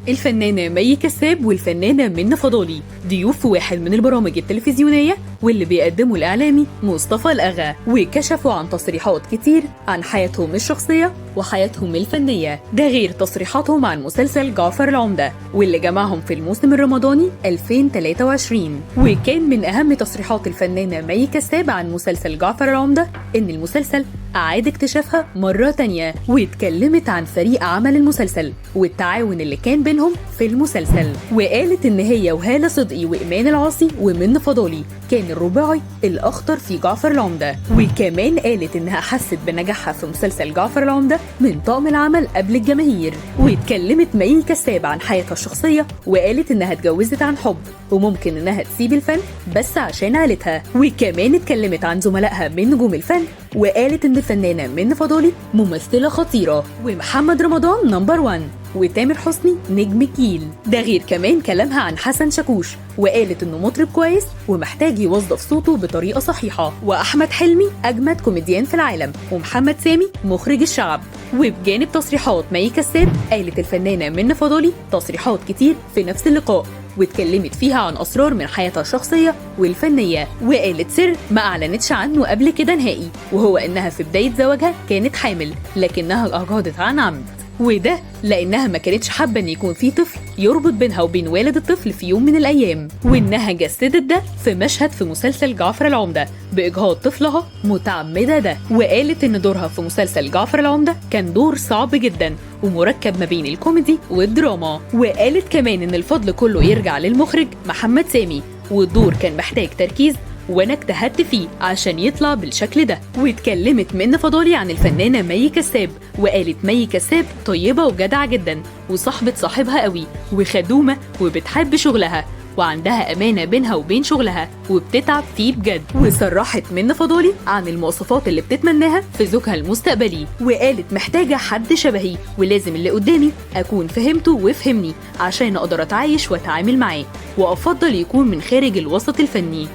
الفنانة مي كساب والفنانة منى فضالي ضيوف في واحد من البرامج التلفزيونية واللي بيقدمه الإعلامي مصطفى الأغا، وكشفوا عن تصريحات كتير عن حياتهم الشخصية وحياتهم الفنية، ده غير تصريحاتهم عن مسلسل جعفر العمدة واللي جمعهم في الموسم الرمضاني 2023. وكان من أهم تصريحات الفنانة مي كساب عن مسلسل جعفر العمدة إن المسلسل أعاد اكتشافها مرة تانية، واتكلمت عن فريق عمل المسلسل والتعاون اللي كان بينهم في المسلسل، وقالت إن هي وهالة صدقي وإيمان العاصي ومنى فضالي كان الرباعي الأخطر في جعفر العمدة. وكمان قالت إنها حست بنجاحها في مسلسل جعفر العمدة من طاقم العمل قبل الجماهير. واتكلمت مي كساب عن حياتها الشخصية وقالت إنها اتجوزت عن حب وممكن إنها تسيب الفن بس عشان عيلتها. وكمان اتكلمت عن زملائها من نجوم الفن وقالت إن الفنانة منى فضالي ممثلة خطيرة ومحمد رمضان نمبر 1 وتامر حسني نجم الجيل، ده غير كمان كلامها عن حسن شاكوش وقالت انه مطرب كويس ومحتاج يوظف صوته بطريقة صحيحة، واحمد حلمي اجمد كوميديان في العالم، ومحمد سامي مخرج الشعب. وبجانب تصريحات مي كساب قالت الفنانة منى فضالي تصريحات كتير في نفس اللقاء واتكلمت فيها عن أسرار من حياتها الشخصية والفنية، وقالت سر ما أعلنتش عنه قبل كده نهائي، وهو إنها في بداية زواجها كانت حامل لكنها أجهضت عن عمد، وده لأنها ما كانتش حابة إن يكون في طفل يربط بينها وبين والد الطفل في يوم من الأيام، وإنها جسدت ده في مشهد في مسلسل جعفر العمدة بإجهاض طفلها متعمدة ده. وقالت إن دورها في مسلسل جعفر العمدة كان دور صعب جدا ومركب ما بين الكوميدي والدراما، وقالت كمان إن الفضل كله يرجع للمخرج محمد سامي، والدور كان محتاج تركيز وانا اجتهدت فيه عشان يطلع بالشكل ده. واتكلمت منى فضالي عن الفنانة مي كساب وقالت مي كساب طيبة وجدعة جدا وصاحبة صاحبها قوي وخدومة وبتحب شغلها وعندها أمانة بينها وبين شغلها وبتتعب فيه بجد. وصرحت منى فضالي عن المواصفات اللي بتتمناها في زوجها المستقبلي وقالت محتاجة حد شبهي ولازم اللي قدامي أكون فهمته وفهمني عشان أقدر أتعايش وأتعامل معاه، وأفضل يكون من خارج الوسط الفني.